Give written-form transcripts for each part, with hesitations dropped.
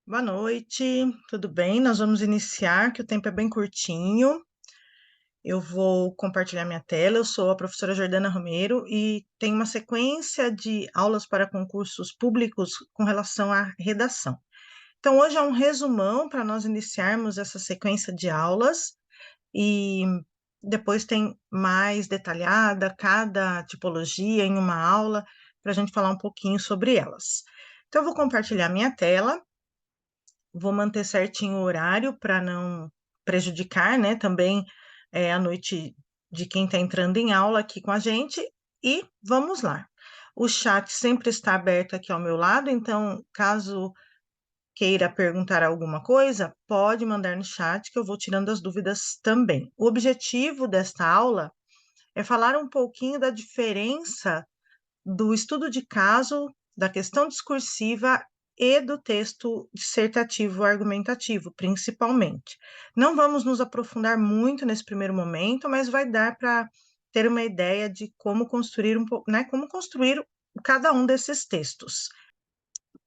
Boa noite, tudo bem? Nós vamos iniciar, que o tempo é bem curtinho. Eu vou compartilhar minha tela. Eu sou a professora Jordana Romero e tenho uma sequência de aulas para concursos públicos com relação à redação. Então, hoje é um resumão para nós iniciarmos essa sequência de aulas e depois tem mais detalhada cada tipologia em uma aula para a gente falar um pouquinho sobre elas. Então, eu vou compartilhar minha tela. Vou manter certinho o horário para não prejudicar, né, também a noite de quem está entrando em aula aqui com a gente. E vamos lá. O chat sempre está aberto aqui ao meu lado, então, caso queira perguntar alguma coisa, pode mandar no chat que eu vou tirando as dúvidas também. O objetivo desta aula é falar um pouquinho da diferença do estudo de caso, da questão discursiva e do texto dissertativo argumentativo, principalmente. Não vamos nos aprofundar muito nesse primeiro momento, mas vai dar para ter uma ideia de como construir como construir cada um desses textos.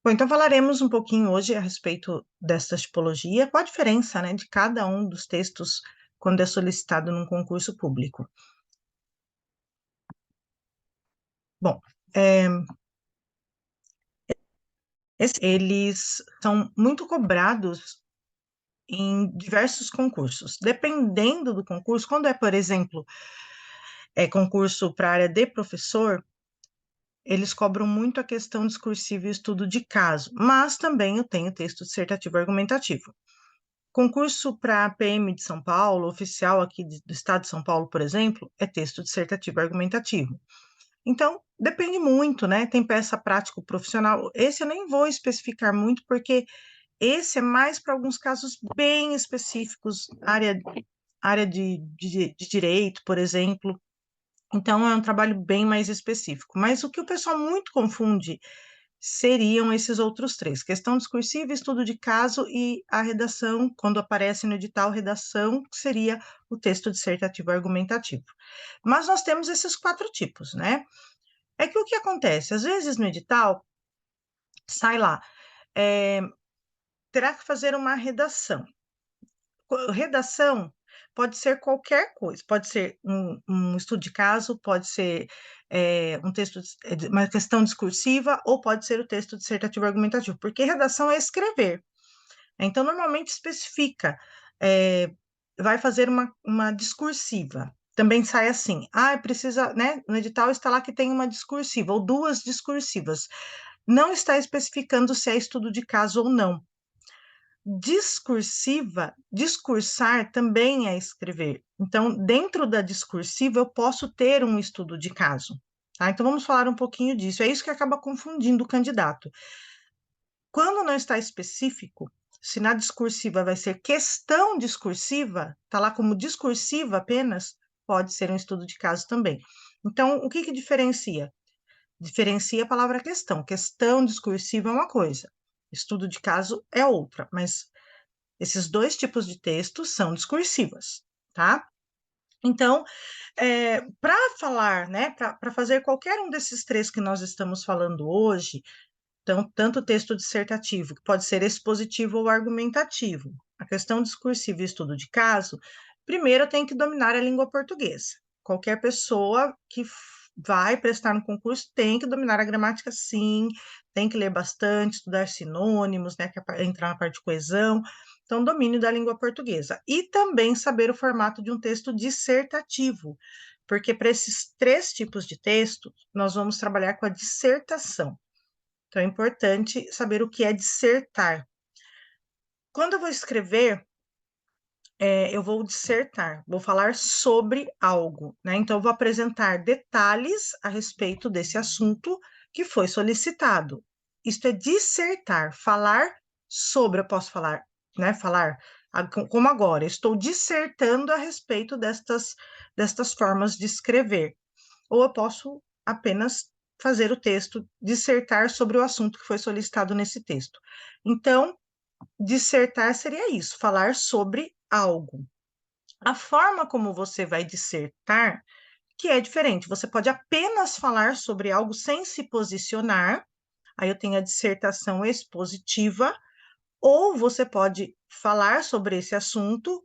Bom, então falaremos um pouquinho hoje a respeito dessa tipologia, qual a diferença, né, de cada um dos textos quando é solicitado num concurso público. Bom, eles são muito cobrados em diversos concursos. Dependendo do concurso, quando é, por exemplo, concurso para a área de professor, eles cobram muito a questão discursiva e estudo de caso, mas também eu tenho texto dissertativo argumentativo. Concurso para a PM de São Paulo, oficial aqui do estado de São Paulo, por exemplo, é texto dissertativo argumentativo. Então, depende muito, né? Tem peça prático profissional. Esse eu nem vou especificar muito, porque esse é mais para alguns casos bem específicos, área de direito, por exemplo. Então, é um trabalho bem mais específico. Mas o que o pessoal muito confunde seriam esses outros três: questão discursiva, estudo de caso e a redação, quando aparece no edital, redação, que seria o texto dissertativo argumentativo. Mas nós temos esses quatro tipos, né? É que o que acontece? Às vezes no edital, sai lá, terá que fazer uma redação. Redação pode ser qualquer coisa, pode ser um estudo de caso, pode ser um texto, uma questão discursiva, ou pode ser o texto dissertativo argumentativo, porque redação é escrever. Então, normalmente especifica, vai fazer uma discursiva. Também sai assim, precisa, né? No edital está lá que tem uma discursiva, ou duas discursivas. Não está especificando se é estudo de caso ou não. Discursiva, discursar também é escrever. Então, dentro da discursiva, eu posso ter um estudo de caso. Tá? Então, vamos falar um pouquinho disso. É isso que acaba confundindo o candidato. Quando não está específico, se na discursiva vai ser questão discursiva, está lá como discursiva apenas, pode ser um estudo de caso também. Então, o que diferencia? Diferencia a palavra questão. Questão discursiva é uma coisa, estudo de caso é outra, mas esses dois tipos de texto são discursivas, tá? Então, para falar, né, para fazer qualquer um desses três que nós estamos falando hoje, então, tanto o texto dissertativo, que pode ser expositivo ou argumentativo, a questão discursiva e estudo de caso, primeiro eu tenho que dominar a língua portuguesa. Qualquer pessoa que vai prestar no concurso tem que dominar a gramática, sim, tem que ler bastante, estudar sinônimos, né, que entrar na parte de coesão. Então, domínio da língua portuguesa. E também saber o formato de um texto dissertativo, porque para esses três tipos de texto, nós vamos trabalhar com a dissertação. Então, é importante saber o que é dissertar. Quando eu vou escrever, eu vou dissertar, vou falar sobre algo, né? Então, eu vou apresentar detalhes a respeito desse assunto que foi solicitado. Isto é dissertar, falar sobre, eu posso falar, né? Falar como agora, estou dissertando a respeito destas formas de escrever. Ou eu posso apenas fazer o texto, dissertar sobre o assunto que foi solicitado nesse texto. Então, dissertar seria isso, falar sobre algo. A forma como você vai dissertar, que é diferente, você pode apenas falar sobre algo sem se posicionar, aí eu tenho a dissertação expositiva, Ou você pode falar sobre esse assunto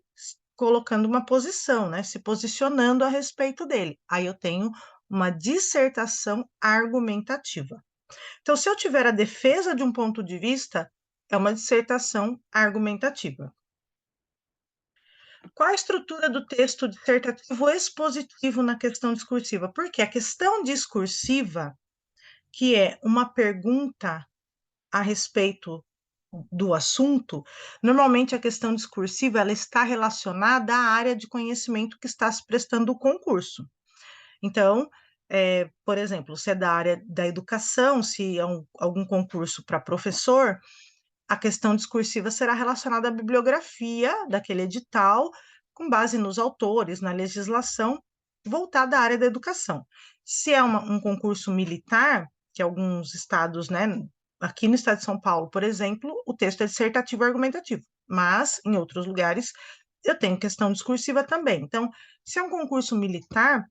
colocando uma posição, né? Se posicionando a respeito dele. Aí eu tenho uma dissertação argumentativa. Então, se eu tiver a defesa de um ponto de vista, é uma dissertação argumentativa. Qual a estrutura do texto dissertativo expositivo na questão discursiva? Porque a questão discursiva, que é uma pergunta a respeito do assunto, normalmente a questão discursiva ela está relacionada à área de conhecimento que está se prestando o concurso. Então, por exemplo, se é da área da educação, se é algum concurso para professor, a questão discursiva será relacionada à bibliografia daquele edital, com base nos autores, na legislação voltada à área da educação. Se é um concurso militar, que alguns estados, né, aqui no estado de São Paulo, por exemplo, o texto é dissertativo e argumentativo, mas em outros lugares eu tenho questão discursiva também. Então, se é um concurso militar,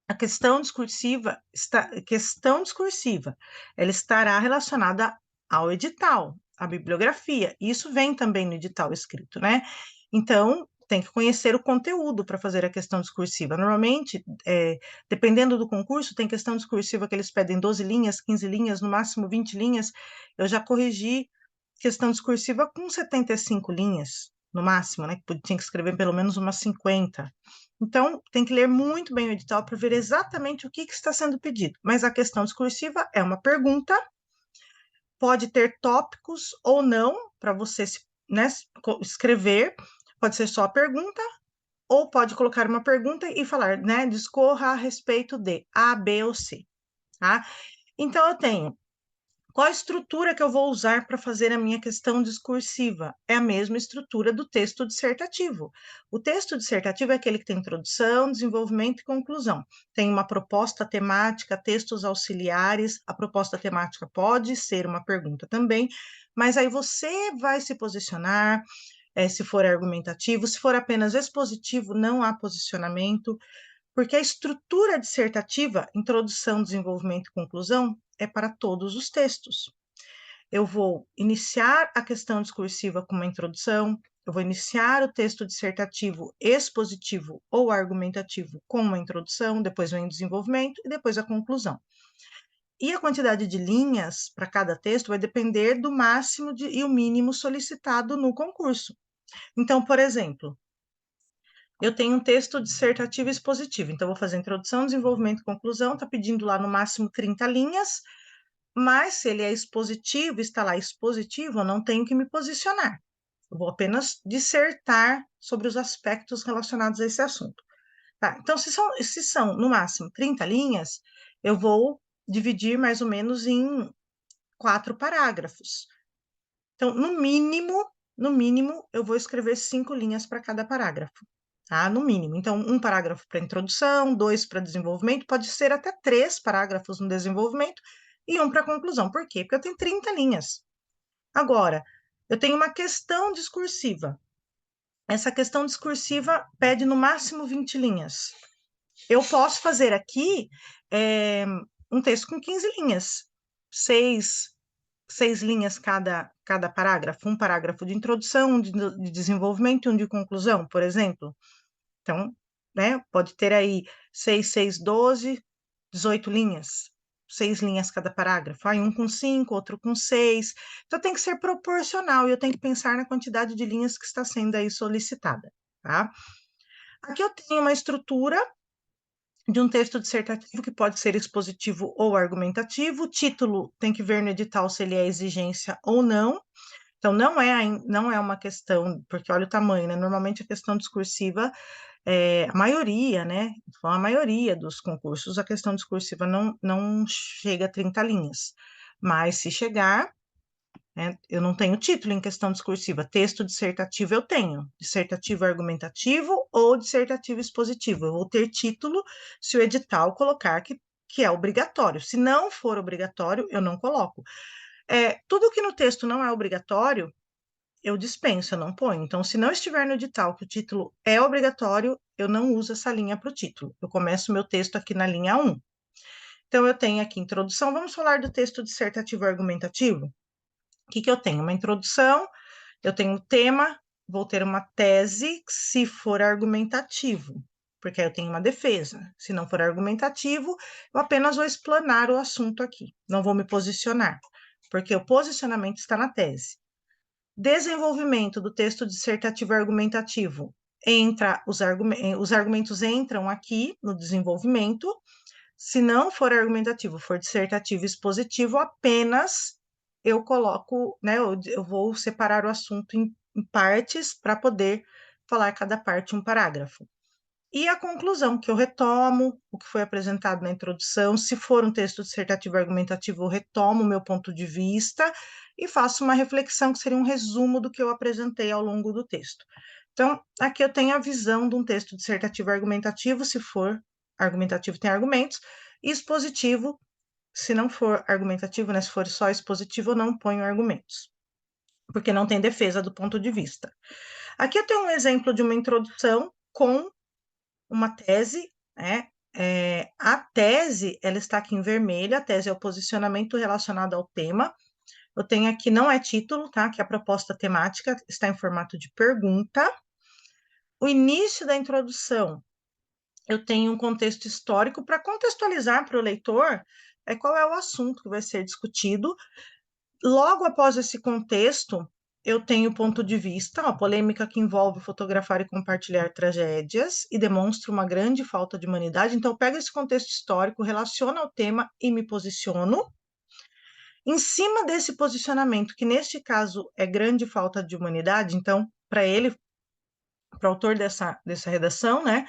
a questão discursiva, ela estará relacionada ao edital, à bibliografia. Isso vem também no edital escrito, né? Então, tem que conhecer o conteúdo para fazer a questão discursiva. Normalmente, dependendo do concurso, tem questão discursiva que eles pedem 12 linhas, 15 linhas, no máximo 20 linhas. Eu já corrigi questão discursiva com 75 linhas, no máximo, né? Tinha que escrever pelo menos umas 50. Então, tem que ler muito bem o edital para ver exatamente o que está sendo pedido. Mas a questão discursiva é uma pergunta, pode ter tópicos ou não, para você, né, escrever, pode ser só a pergunta, ou pode colocar uma pergunta e falar, né, discorra a respeito de A, B ou C, tá? Então, eu tenho qual a estrutura que eu vou usar para fazer a minha questão discursiva? É a mesma estrutura do texto dissertativo. O texto dissertativo é aquele que tem introdução, desenvolvimento e conclusão. Tem uma proposta temática, textos auxiliares. A proposta temática pode ser uma pergunta também, mas aí você vai se posicionar, se for argumentativo, se for apenas expositivo, não há posicionamento, porque a estrutura dissertativa, introdução, desenvolvimento e conclusão, é para todos os textos. Eu vou iniciar a questão discursiva com uma introdução, eu vou iniciar o texto dissertativo expositivo ou argumentativo com uma introdução, depois vem o desenvolvimento e depois a conclusão. E a quantidade de linhas para cada texto vai depender do máximo e o mínimo solicitado no concurso. Então, por exemplo, eu tenho um texto dissertativo expositivo, então vou fazer introdução, desenvolvimento e conclusão, está pedindo lá no máximo 30 linhas, mas se ele é expositivo, está lá expositivo, eu não tenho que me posicionar. Eu vou apenas dissertar sobre os aspectos relacionados a esse assunto. Tá, então, se são no máximo 30 linhas, eu vou dividir mais ou menos em 4 parágrafos. Então, no mínimo, eu vou escrever 5 linhas para cada parágrafo, tá? No mínimo. Então, um parágrafo para introdução, 2 para desenvolvimento, pode ser até 3 parágrafos no desenvolvimento e um para conclusão. Por quê? Porque eu tenho 30 linhas. Agora, eu tenho uma questão discursiva. Essa questão discursiva pede no máximo 20 linhas. Eu posso fazer aqui um texto com 15 linhas, seis linhas cada parágrafo, um parágrafo de introdução, um de desenvolvimento e um de conclusão, por exemplo. Então, né, pode ter aí 6, 12, 18 linhas, 6 linhas cada parágrafo, aí um com 5, outro com 6. Então, tem que ser proporcional e eu tenho que pensar na quantidade de linhas que está sendo aí solicitada, tá? Aqui eu tenho uma estrutura de um texto dissertativo que pode ser expositivo ou argumentativo. O título tem que ver no edital se ele é exigência ou não. Então, não é uma questão, porque olha o tamanho, né? Normalmente a questão discursiva, a maioria, né? Então, a maioria dos concursos, a questão discursiva não chega a 30 linhas. Mas se chegar, né, eu não tenho título em questão discursiva. Texto dissertativo eu tenho. Dissertativo argumentativo ou dissertativo expositivo. Eu vou ter título se o edital colocar que é obrigatório. Se não for obrigatório, eu não coloco. Tudo que no texto não é obrigatório, eu dispenso, eu não ponho. Então, se não estiver no edital que o título é obrigatório, eu não uso essa linha para o título. Eu começo o meu texto aqui na linha 1. Então, eu tenho aqui introdução. Vamos falar do texto dissertativo argumentativo? O que que eu tenho? Uma introdução, eu tenho um tema, vou ter uma tese, se for argumentativo, porque aí eu tenho uma defesa. Se não for argumentativo, eu apenas vou explanar o assunto aqui, não vou me posicionar, porque o posicionamento está na tese. Desenvolvimento do texto dissertativo argumentativo. Os argumentos entram aqui no desenvolvimento. Se não for argumentativo, for dissertativo expositivo, apenas eu coloco, né? Eu vou separar o assunto em partes para poder falar cada parte um parágrafo. E a conclusão, que eu retomo o que foi apresentado na introdução. Se for um texto dissertativo argumentativo, eu retomo o meu ponto de vista e faço uma reflexão, que seria um resumo do que eu apresentei ao longo do texto. Então, aqui eu tenho a visão de um texto dissertativo argumentativo, se for argumentativo, tem argumentos, e expositivo, se não for argumentativo, né, se for só expositivo, eu não ponho argumentos, porque não tem defesa do ponto de vista. Aqui eu tenho um exemplo de uma introdução com uma tese, né? A tese, ela está aqui em vermelho, a tese é o posicionamento relacionado ao tema. Eu tenho aqui, não é título, tá? Que a proposta temática está em formato de pergunta. O início da introdução, eu tenho um contexto histórico para contextualizar para o leitor qual é o assunto que vai ser discutido. Logo após esse contexto, eu tenho ponto de vista, uma polêmica que envolve fotografar e compartilhar tragédias e demonstra uma grande falta de humanidade. Então, eu pego esse contexto histórico, relaciono ao tema e me posiciono. Em cima desse posicionamento, que neste caso é grande falta de humanidade, então, para ele, para o autor dessa redação, né,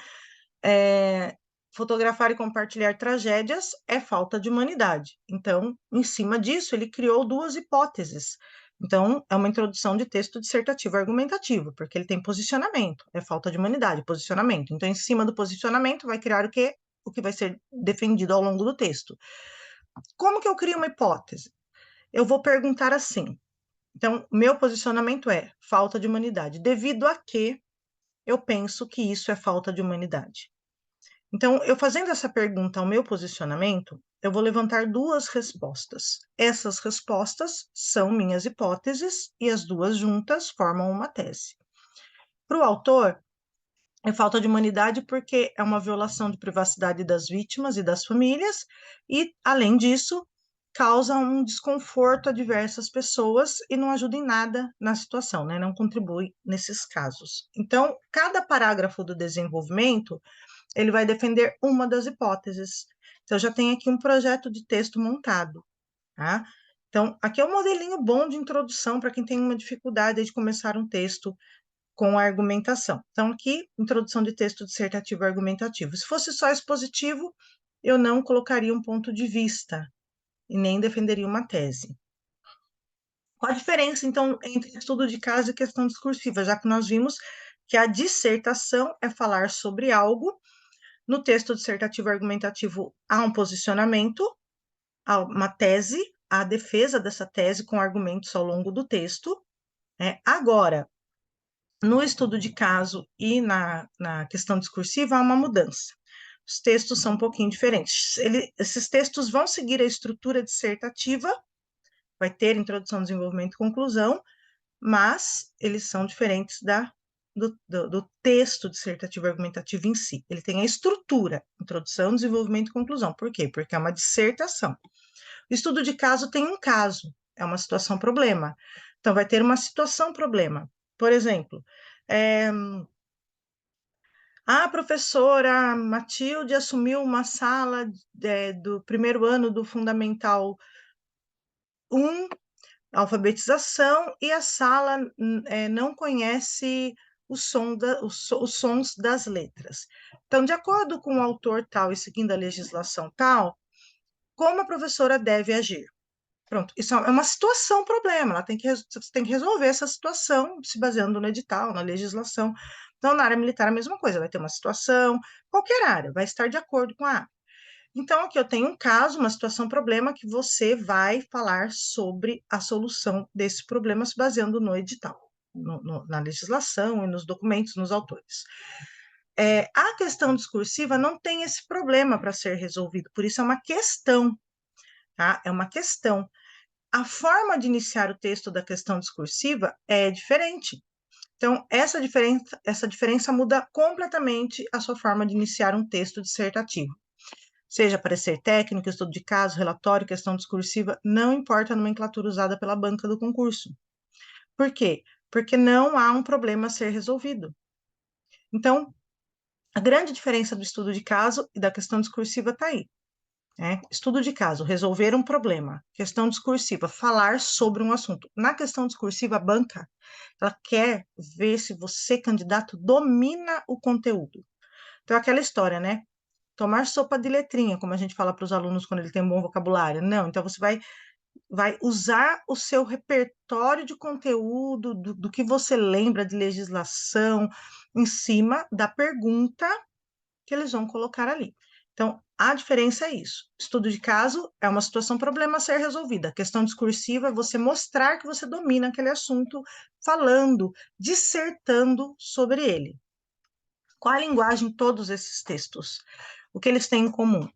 fotografar e compartilhar tragédias é falta de humanidade. Então, em cima disso, ele criou duas hipóteses. Então, é uma introdução de texto dissertativo argumentativo, porque ele tem posicionamento, é falta de humanidade, posicionamento. Então, em cima do posicionamento, vai criar o que? O que vai ser defendido ao longo do texto. Como que eu crio uma hipótese? Eu vou perguntar assim. Então, meu posicionamento é falta de humanidade. Devido a que eu penso que isso é falta de humanidade? Então, eu fazendo essa pergunta ao meu posicionamento, eu vou levantar duas respostas. Essas respostas são minhas hipóteses e as duas juntas formam uma tese. Para o autor, é falta de humanidade porque é uma violação de privacidade das vítimas e das famílias, e, além disso, causa um desconforto a diversas pessoas e não ajuda em nada na situação, né? Não contribui nesses casos. Então, cada parágrafo do desenvolvimento ele vai defender uma das hipóteses. Então, já tem aqui um projeto de texto montado, tá? Então, aqui é um modelinho bom de introdução para quem tem uma dificuldade de começar um texto com a argumentação. Então, aqui, introdução de texto dissertativo argumentativo. Se fosse só expositivo, eu não colocaria um ponto de vista e nem defenderia uma tese. Qual a diferença, então, entre estudo de caso e questão discursiva, já que nós vimos que a dissertação é falar sobre algo. No texto dissertativo argumentativo, há um posicionamento, há uma tese, há a defesa dessa tese com argumentos ao longo do texto. Agora, no estudo de caso e na questão discursiva, há uma mudança. Os textos são um pouquinho diferentes. Esses textos vão seguir a estrutura dissertativa, vai ter introdução, desenvolvimento e conclusão, mas eles são diferentes do texto dissertativo argumentativo em si. Ele tem a estrutura, introdução, desenvolvimento e conclusão. Por quê? Porque é uma dissertação. O estudo de caso tem um caso, é uma situação-problema. Então, vai ter uma situação-problema. Por exemplo, a professora Matilde assumiu uma sala do primeiro ano do Fundamental 1, alfabetização, e a sala não conhece os sons das letras. Então, de acordo com o autor tal e seguindo a legislação tal, como a professora deve agir? Pronto, isso é uma situação, problema, você tem que resolver essa situação se baseando no edital, na legislação. Então, na área militar, a mesma coisa, vai ter uma situação, qualquer área, vai estar de acordo com a área. Então, aqui eu tenho um caso, uma situação, problema, que você vai falar sobre a solução desse problema se baseando no edital, na legislação e nos documentos, nos autores. A questão discursiva não tem esse problema para ser resolvido, por isso é uma questão, tá? É uma questão. a forma de iniciar o texto da questão discursiva é diferente. Então, essa diferença muda completamente a sua forma de iniciar um texto dissertativo. Seja parecer técnico, estudo de caso, relatório, questão discursiva, não importa a nomenclatura usada pela banca do concurso. Por quê? Porque não há um problema a ser resolvido. Então, a grande diferença do estudo de caso e da questão discursiva está aí. Estudo de caso, resolver um problema. Questão discursiva, falar sobre um assunto. Na questão discursiva, a banca, ela quer ver se você, candidato, domina o conteúdo. Então, aquela história, né? Tomar sopa de letrinha, como a gente fala para os alunos quando ele tem um bom vocabulário. Não, então você vai usar o seu repertório de conteúdo, do que você lembra de legislação, em cima da pergunta que eles vão colocar ali. Então, a diferença é isso. Estudo de caso é uma situação, problema a ser resolvida. A questão discursiva é você mostrar que você domina aquele assunto, falando, dissertando sobre ele. Qual a linguagem de todos esses textos? O que eles têm em comum?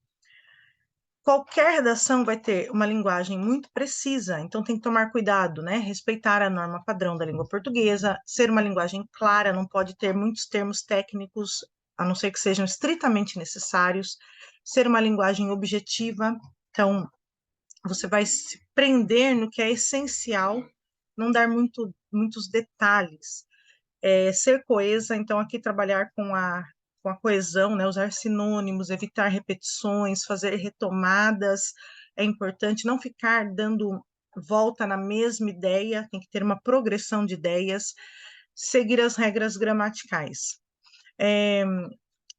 Qualquer redação vai ter uma linguagem muito precisa, então tem que tomar cuidado, né? Respeitar a norma padrão da língua portuguesa, ser uma linguagem clara, não pode ter muitos termos técnicos, a não ser que sejam estritamente necessários, ser uma linguagem objetiva, então você vai se prender no que é essencial, não dar muitos detalhes. Ser coesa, então aqui trabalhar com a coesão, né? Usar sinônimos, evitar repetições, fazer retomadas, é importante não ficar dando volta na mesma ideia, tem que ter uma progressão de ideias, seguir as regras gramaticais.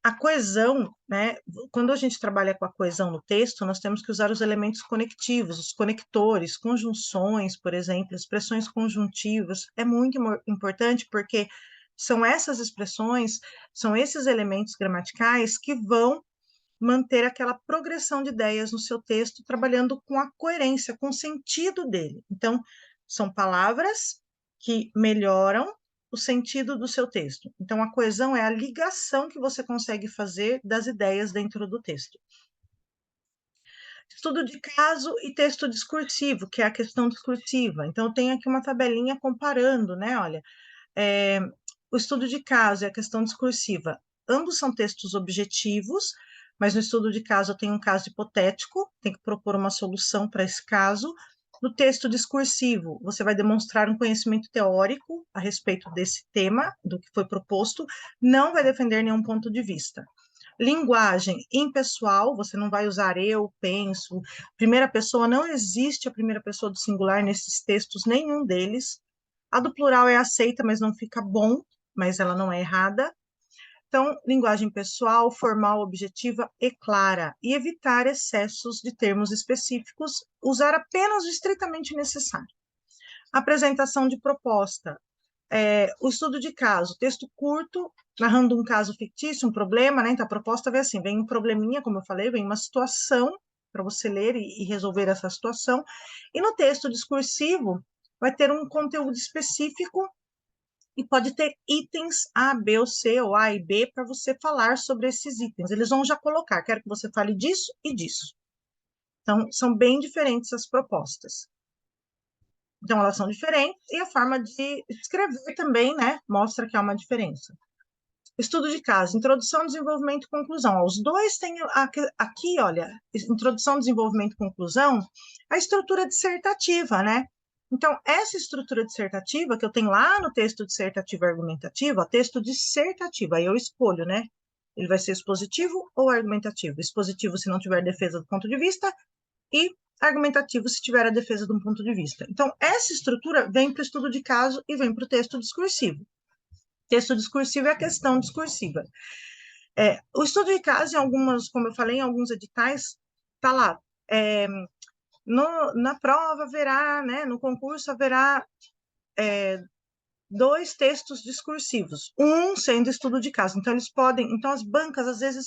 A coesão, né? Quando a gente trabalha com a coesão no texto, nós temos que usar os elementos conectivos, os conectores, conjunções, por exemplo, expressões conjuntivas. É muito importante porque são essas expressões, são esses elementos gramaticais que vão manter aquela progressão de ideias no seu texto, trabalhando com a coerência, com o sentido dele. Então, são palavras que melhoram o sentido do seu texto. Então, a coesão é a ligação que você consegue fazer das ideias dentro do texto. Estudo de caso e texto discursivo, que é a questão discursiva. Então, eu tenho aqui uma tabelinha comparando, né? Olha, o estudo de caso e a questão discursiva, ambos são textos objetivos, mas no estudo de caso eu tenho um caso hipotético, tem que propor uma solução para esse caso. No texto discursivo, você vai demonstrar um conhecimento teórico a respeito desse tema, do que foi proposto, não vai defender nenhum ponto de vista. Linguagem impessoal, você não vai usar eu, penso, primeira pessoa, não existe a primeira pessoa do singular nesses textos, nenhum deles. A do plural é aceita, mas não fica bom, mas ela não é errada. Então, linguagem pessoal, formal, objetiva e clara. E evitar excessos de termos específicos, usar apenas o estritamente necessário. Apresentação de proposta. O estudo de caso, texto curto, narrando um caso fictício, um problema, né? Então, a proposta vem assim, vem um probleminha, como eu falei, vem uma situação para você ler e resolver essa situação. E no texto discursivo, vai ter um conteúdo específico e pode ter itens A, B ou C, ou A e B, para você falar sobre esses itens. Eles vão já colocar, quero que você fale disso e disso. Então, são bem diferentes as propostas. Então, elas são diferentes e a forma de escrever também, né, mostra que há uma diferença. Estudo de caso, introdução, desenvolvimento e conclusão. Os dois têm aqui, olha, introdução, desenvolvimento e conclusão, a estrutura dissertativa, né? Então, essa estrutura dissertativa que eu tenho lá no texto dissertativo argumentativo, ó, texto dissertativo, aí eu escolho, né? Ele vai ser expositivo ou argumentativo? Expositivo se não tiver defesa do ponto de vista e argumentativo se tiver a defesa de um ponto de vista. Então, essa estrutura vem para o estudo de caso e vem para o texto discursivo. Texto discursivo é a questão discursiva. O estudo de caso, em algumas, como eu falei, em alguns editais, está lá. Na prova haverá, né, no concurso haverá 2 textos discursivos, um sendo estudo de caso. Então, eles podem, então as bancas às vezes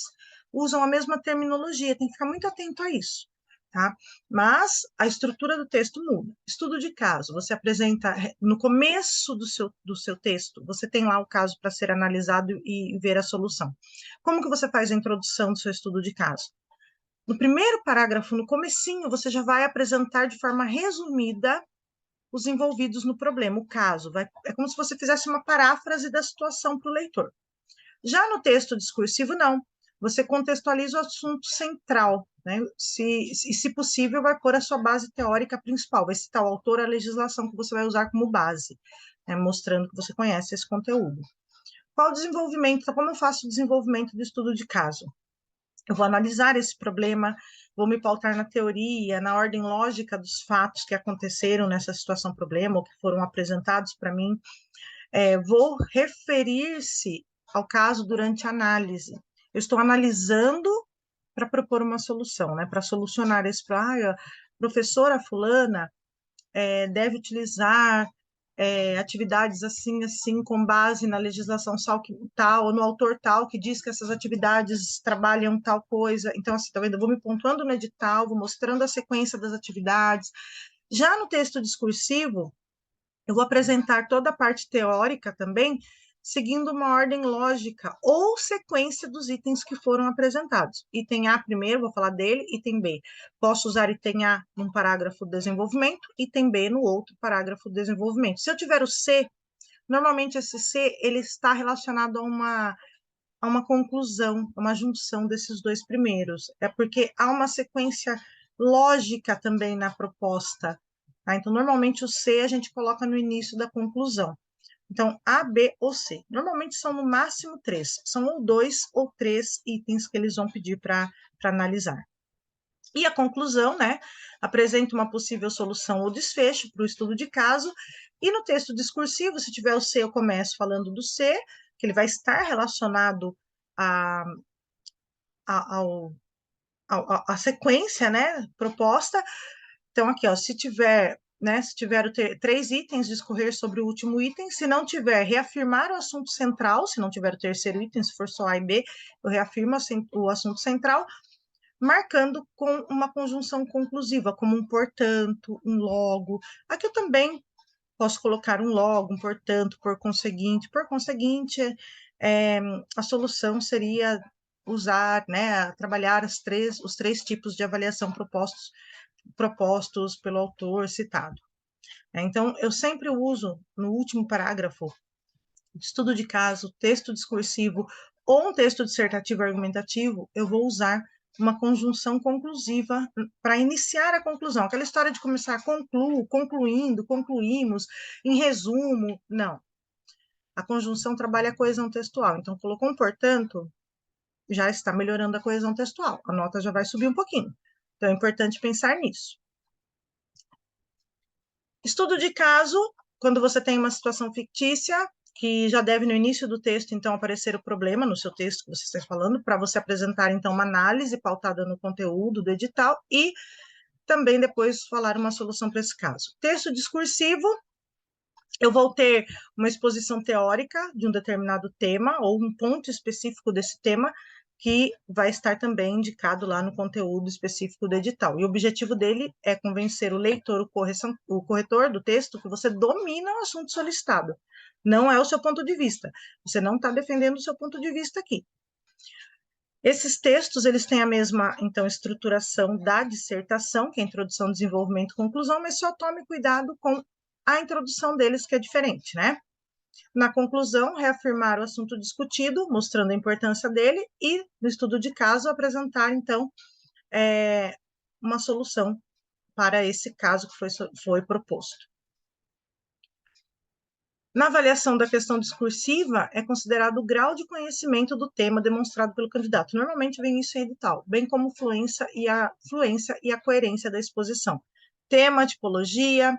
usam a mesma terminologia, tem que ficar muito atento a isso. Tá? Mas a estrutura do texto muda. Estudo de caso, você apresenta no começo do seu texto, você tem lá o caso para ser analisado e ver a solução. Como que você faz a introdução do seu estudo de caso? No primeiro parágrafo, no comecinho, você já vai apresentar de forma resumida os envolvidos no problema, o caso. É como se você fizesse uma paráfrase da situação para o leitor. Já no texto discursivo, não. Você contextualiza o assunto central, né? Se possível, vai pôr a sua base teórica principal, vai citar o autor, a legislação que você vai usar como base, né? Mostrando que você conhece esse conteúdo. Qual o desenvolvimento? Então, como eu faço o desenvolvimento do estudo de caso? Eu vou analisar esse problema, vou me pautar na teoria, na ordem lógica dos fatos que aconteceram nessa situação problema, ou que foram apresentados para mim. Vou referir-se ao caso durante a análise. Eu estou analisando para propor uma solução, né? Para solucionar esse problema. Professora fulana deve utilizar atividades assim, assim, com base na legislação tal, ou no autor tal, que diz que essas atividades trabalham tal coisa. Então, assim, tá vendo? Eu vou me pontuando no edital, vou mostrando a sequência das atividades. Já no texto discursivo, eu vou apresentar toda a parte teórica também, seguindo uma ordem lógica ou sequência dos itens que foram apresentados. Item A primeiro, vou falar dele, item B. Posso usar item A num parágrafo do desenvolvimento, item B no outro parágrafo do desenvolvimento. Se eu tiver o C, normalmente esse C ele está relacionado a uma conclusão, a uma junção desses dois primeiros. É porque há uma sequência lógica também na proposta. Tá? Então, normalmente o C a gente coloca no início da conclusão. Então, A, B ou C. Normalmente são no máximo 3. São ou 2 ou 3 itens que eles vão pedir para analisar. E a conclusão, né? Apresenta uma possível solução ou desfecho para o estudo de caso. E no texto discursivo, se tiver o C, eu começo falando do C, que ele vai estar relacionado a, ao, a sequência, né, proposta. Então, aqui, ó, se tiver, né, se tiver 3 itens, discorrer sobre o último item. Se não tiver, reafirmar o assunto central. Se não tiver o terceiro item, se for só A e B, eu reafirmo o assunto central, marcando com uma conjunção conclusiva, como um portanto, um logo. Aqui eu também posso colocar um logo, um portanto, por conseguinte. Por conseguinte, a solução seria usar, né, trabalhar os três tipos de avaliação propostos pelo autor citado. Então, eu sempre uso no último parágrafo, estudo de caso, texto discursivo ou um texto dissertativo argumentativo, eu vou usar uma conjunção conclusiva para iniciar a conclusão. Aquela história de começar concluindo, concluímos, em resumo, não. A conjunção trabalha a coesão textual. Então, colocou um portanto, já está melhorando a coesão textual. A nota já vai subir um pouquinho. Então, é importante pensar nisso. Estudo de caso, quando você tem uma situação fictícia, que já deve no início do texto, então, aparecer o problema no seu texto que você está falando, para você apresentar, então, uma análise pautada no conteúdo do edital e também depois falar uma solução para esse caso. Texto discursivo, eu vou ter uma exposição teórica de um determinado tema ou um ponto específico desse tema que vai estar também indicado lá no conteúdo específico do edital. E o objetivo dele é convencer o leitor, o corretor do texto, que você domina o assunto solicitado. Não é o seu ponto de vista. Você não está defendendo o seu ponto de vista aqui. Esses textos, eles têm a mesma, então, estruturação da dissertação, que é introdução, desenvolvimento, conclusão, mas só tome cuidado com a introdução deles, que é diferente, né? Na conclusão, reafirmar o assunto discutido, mostrando a importância dele, e no estudo de caso, apresentar, então, uma solução para esse caso que foi proposto. Na avaliação da questão discursiva, é considerado o grau de conhecimento do tema demonstrado pelo candidato. Normalmente vem isso em edital, bem como fluência e a coerência da exposição. Tema, tipologia,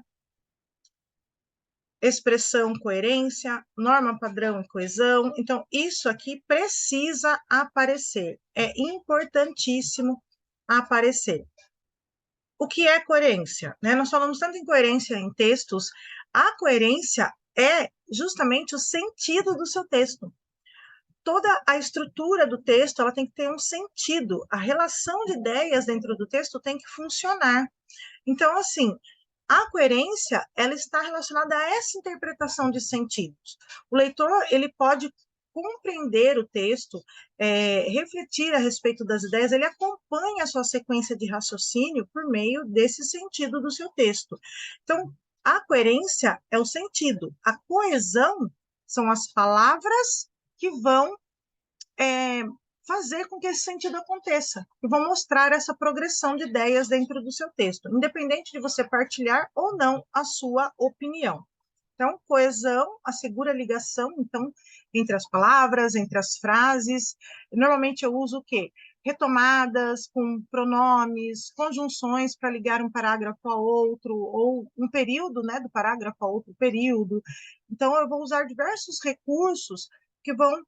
expressão, coerência, norma padrão e coesão. Então, isso aqui precisa aparecer. É importantíssimo aparecer. O que é coerência? Né? Nós falamos tanto em coerência em textos. A coerência é justamente o sentido do seu texto. Toda a estrutura do texto ela tem que ter um sentido. A relação de ideias dentro do texto tem que funcionar. Então, assim, a coerência ela está relacionada a essa interpretação de sentidos. O leitor ele pode compreender o texto, refletir a respeito das ideias, ele acompanha a sua sequência de raciocínio por meio desse sentido do seu texto. Então, a coerência é o sentido, a coesão são as palavras que vão fazer com que esse sentido aconteça, e vão mostrar essa progressão de ideias dentro do seu texto, independente de você partilhar ou não a sua opinião. Então, coesão assegura a ligação, então, entre as palavras, entre as frases. Normalmente eu uso o quê? Retomadas com pronomes, conjunções para ligar um parágrafo a outro, ou um período, né, do parágrafo a outro período. Então, eu vou usar diversos recursos que vão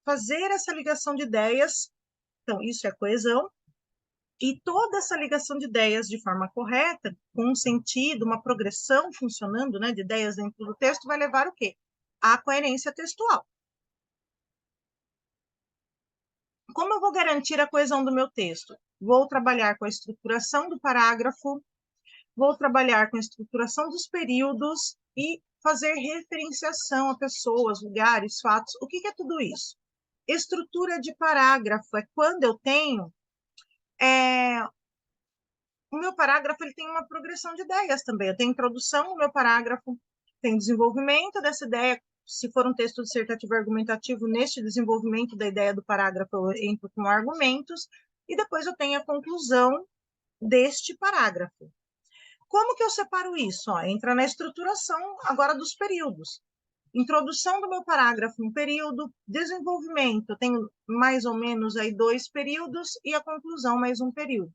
fazer essa ligação de ideias. Então, isso é coesão. E toda essa ligação de ideias de forma correta, com um sentido, uma progressão funcionando, né, de ideias dentro do texto, vai levar o quê? À coerência textual. Como eu vou garantir a coesão do meu texto? Vou trabalhar com a estruturação do parágrafo, vou trabalhar com a estruturação dos períodos e fazer referenciação a pessoas, lugares, fatos. O que é tudo isso? Estrutura de parágrafo é quando eu tenho o meu parágrafo ele tem uma progressão de ideias também. Eu tenho introdução no meu parágrafo, tem desenvolvimento dessa ideia. Se for um texto dissertativo argumentativo, neste desenvolvimento da ideia do parágrafo, eu entro com argumentos, e depois eu tenho a conclusão deste parágrafo. Como que eu separo isso? Entra na estruturação agora dos períodos. Introdução do meu parágrafo, um período, desenvolvimento, eu tenho mais ou menos aí 2 períodos, e a conclusão, mais um período.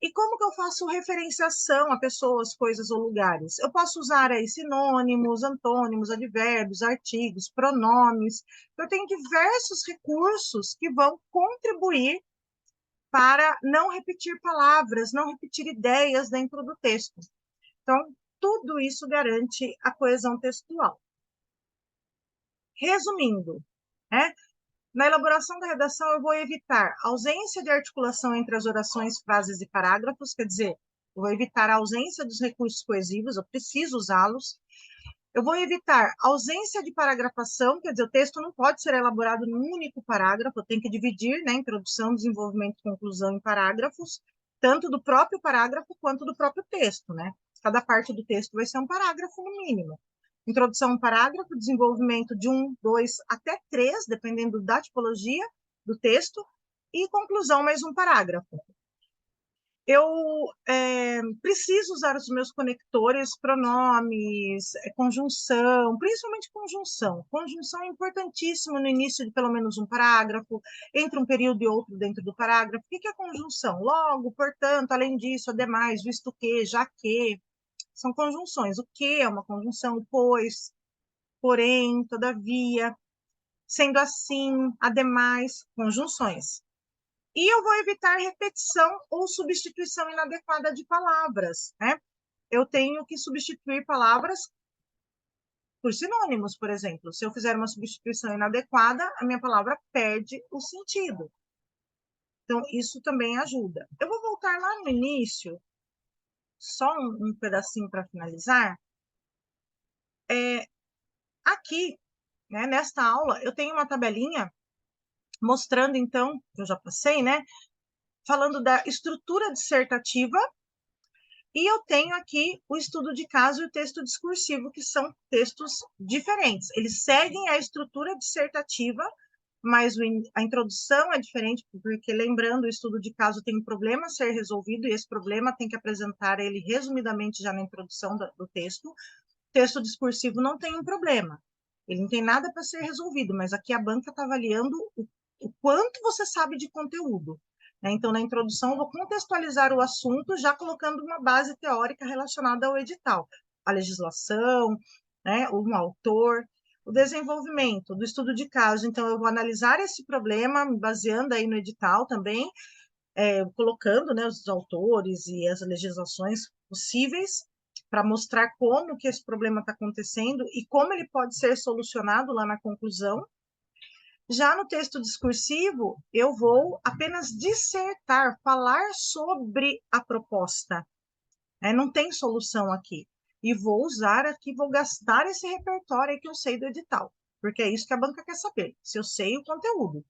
E como que eu faço referenciação a pessoas, coisas ou lugares? Eu posso usar aí sinônimos, antônimos, advérbios, artigos, pronomes. Eu tenho diversos recursos que vão contribuir para não repetir palavras, não repetir ideias dentro do texto. Então, tudo isso garante a coesão textual. Resumindo, né? Na elaboração da redação, eu vou evitar ausência de articulação entre as orações, frases e parágrafos, quer dizer, eu vou evitar a ausência dos recursos coesivos, eu preciso usá-los. Eu vou evitar ausência de paragrafação, quer dizer, o texto não pode ser elaborado num único parágrafo, eu tenho que dividir, né, introdução, desenvolvimento, conclusão em parágrafos, tanto do próprio parágrafo quanto do próprio texto, né? Cada parte do texto vai ser um parágrafo no mínimo. Introdução, um parágrafo, desenvolvimento de 1, 2 até 3, dependendo da tipologia do texto, e conclusão, mais um parágrafo. Eu preciso usar os meus conectores, pronomes, conjunção, principalmente conjunção. Conjunção é importantíssimo no início de pelo menos um parágrafo, entre um período e outro dentro do parágrafo. O que é conjunção? Logo, portanto, além disso, ademais, visto que, já que, são conjunções. O que é uma conjunção? Pois, porém, todavia, sendo assim, ademais, conjunções. E eu vou evitar repetição ou substituição inadequada de palavras, né? Eu tenho que substituir palavras por sinônimos, por exemplo. Se eu fizer uma substituição inadequada, a minha palavra perde o sentido. Então, isso também ajuda. Eu vou voltar lá no início, só um pedacinho para finalizar. Aqui, né, nesta aula, eu tenho uma tabelinha mostrando, então, eu já passei, né, falando da estrutura dissertativa, e eu tenho aqui o estudo de caso e o texto discursivo, que são textos diferentes. Eles seguem a estrutura dissertativa, mas a introdução é diferente, porque, lembrando, o estudo de caso tem um problema a ser resolvido, e esse problema tem que apresentar ele resumidamente já na introdução do texto. O texto discursivo não tem um problema, ele não tem nada para ser resolvido, mas aqui a banca está avaliando o quanto você sabe de conteúdo. Então, na introdução, eu vou contextualizar o assunto, já colocando uma base teórica relacionada ao edital, a legislação, né, um autor, o desenvolvimento do estudo de caso. Então, eu vou analisar esse problema, me baseando aí no edital também, colocando, né, os autores e as legislações possíveis, para mostrar como que esse problema está acontecendo e como ele pode ser solucionado lá na conclusão. Já no texto discursivo, eu vou apenas dissertar, falar sobre a proposta. Não tem solução aqui. E vou usar aqui, vou gastar esse repertório aí que eu sei do edital. porque é isso que a banca quer saber, se eu sei o conteúdo.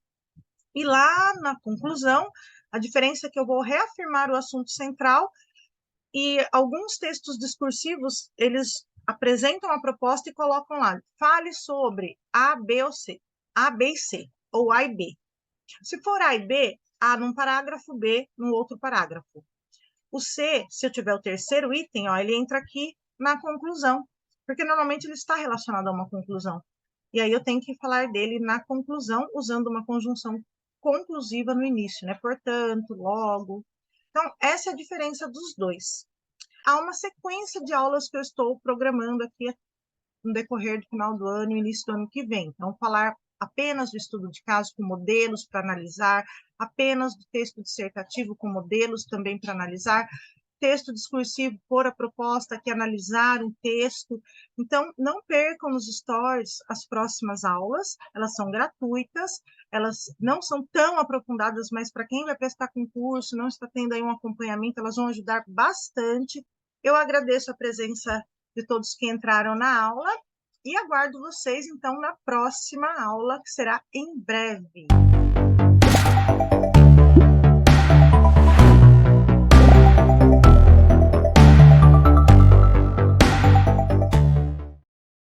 E lá na conclusão, a diferença é que eu vou reafirmar o assunto central e alguns textos discursivos, eles apresentam a proposta e colocam lá, fale sobre A, B ou C, A, B e C, ou A e B. Se for A e B, A num parágrafo, B no outro parágrafo. O C, se eu tiver o terceiro item, ó, ele entra aqui na conclusão, porque normalmente ele está relacionado a uma conclusão. E aí eu tenho que falar dele na conclusão, usando uma conjunção conclusiva no início, né? Portanto, logo. Então, essa é a diferença dos dois. Há uma sequência de aulas que eu estou programando aqui no decorrer do final do ano e início do ano que vem. Então, falar apenas do estudo de caso com modelos para analisar, apenas do texto dissertativo com modelos também para analisar, texto discursivo por a proposta que analisar um texto. Então, não percam nos stories as próximas aulas, elas são gratuitas, elas não são tão aprofundadas, mas para quem vai prestar concurso, não está tendo aí um acompanhamento, elas vão ajudar bastante. Eu agradeço a presença de todos que entraram na aula e aguardo vocês, então, na próxima aula, que será em breve.